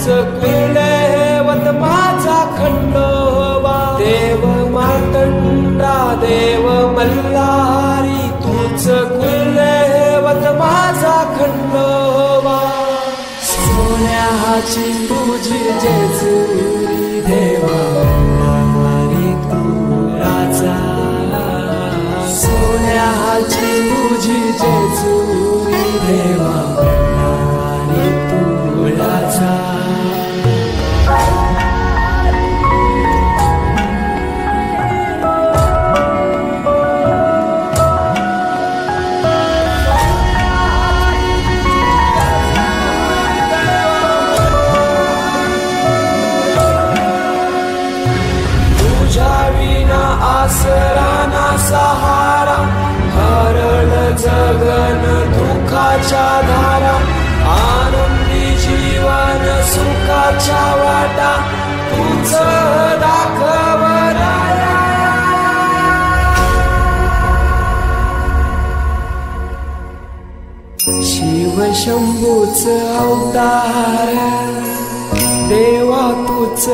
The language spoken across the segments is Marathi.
तूच कुलदैवत माझा खंडोबा देव मार्तंडा देव मल्हारी तूच कुलदैवत माझा खंडोबा सोन्याची तुझी जेजुरी देवा मल्हारी तू राजा सोन्याची तुझी जेजुरी देवा मल्हारी तू राजा आसरा ना सहारा हरण जगन दुःखाच्या धारा आनंदी जीवन सुखाच्या वाटा तूच दाखव राया शिव शंभूच अवतार देवा तूच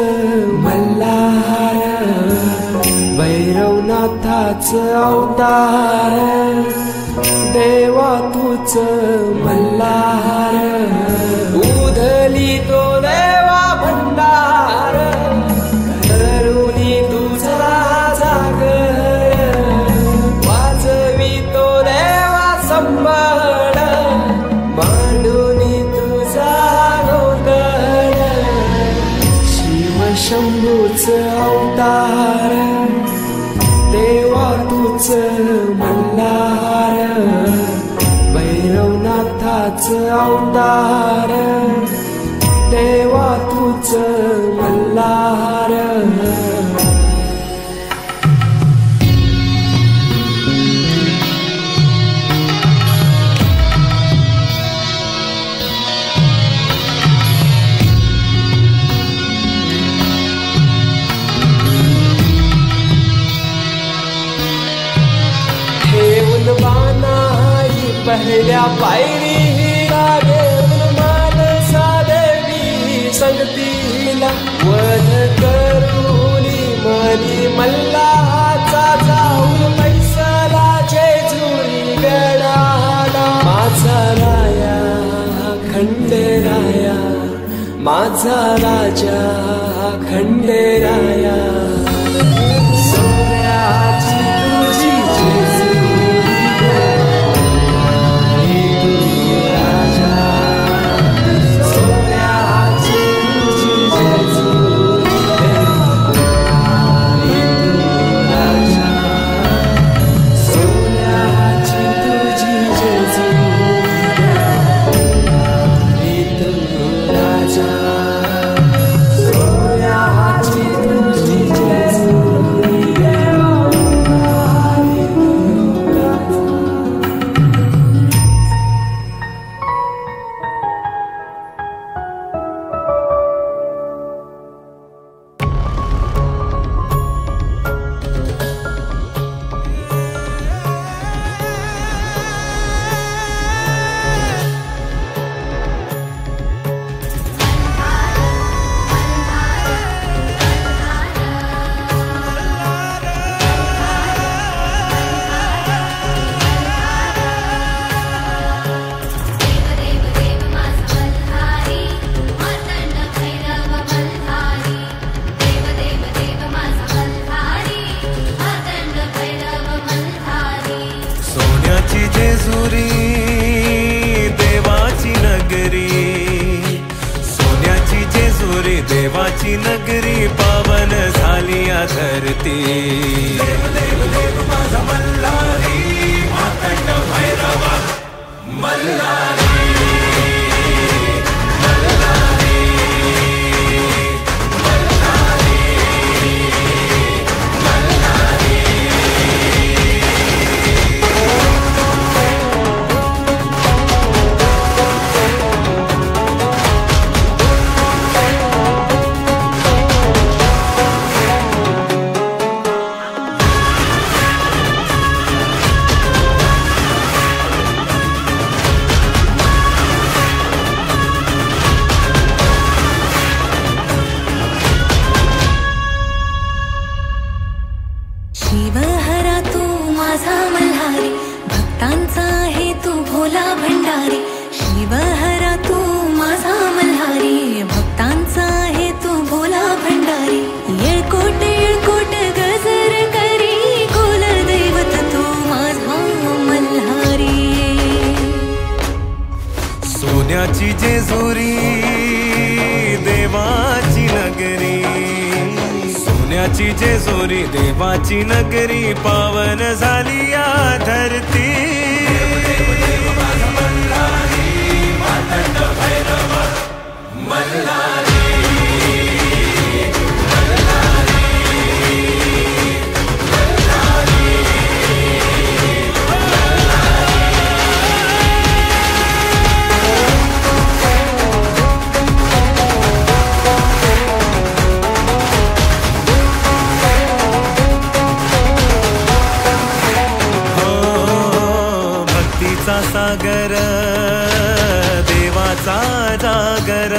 मल्हार भैरवनाथाच अवतार देवा तूच मल्हार उधली तो देवा भंडार धरुणी तुझा जागर वाजवी तो देवा संबळ मांडुनी तुझा गोंधळ शिव शंभूच अवतार देवा तूच मल्हार भैरवनाथाच अवतार देवा तूच मल्हार पहिल्या पायरीला देऊन मानसा देवी संगतीला वध करूनी मनी मल्हाचा जाऊन पैसला जेजुरी गडाला माझा राया खंडेराया माझा राजा खंडेराया सोन्याची तुझी जेजुरी देवाची नगरी पावन झाली या धरती देव देव देव माझा मल्हारी मातंड भैरवा मल्हारी जेजुरी देवाची नगरी, सोन्याची जेजुरी देवाची नगरी, पावन झाली या धरती. सागर देवाचा जागर,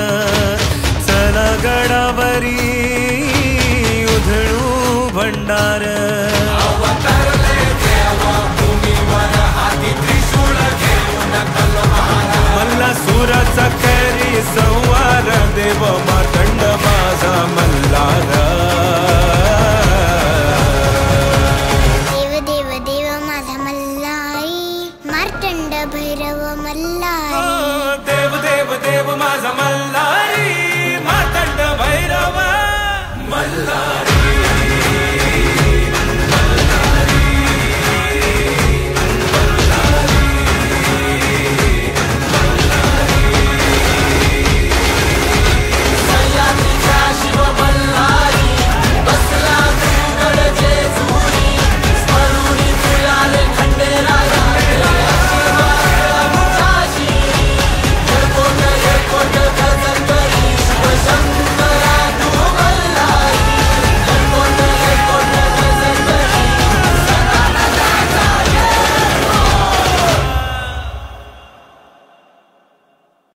चला गडावरी उधळू भंडार. मल्ला सुराचा करी संवार देव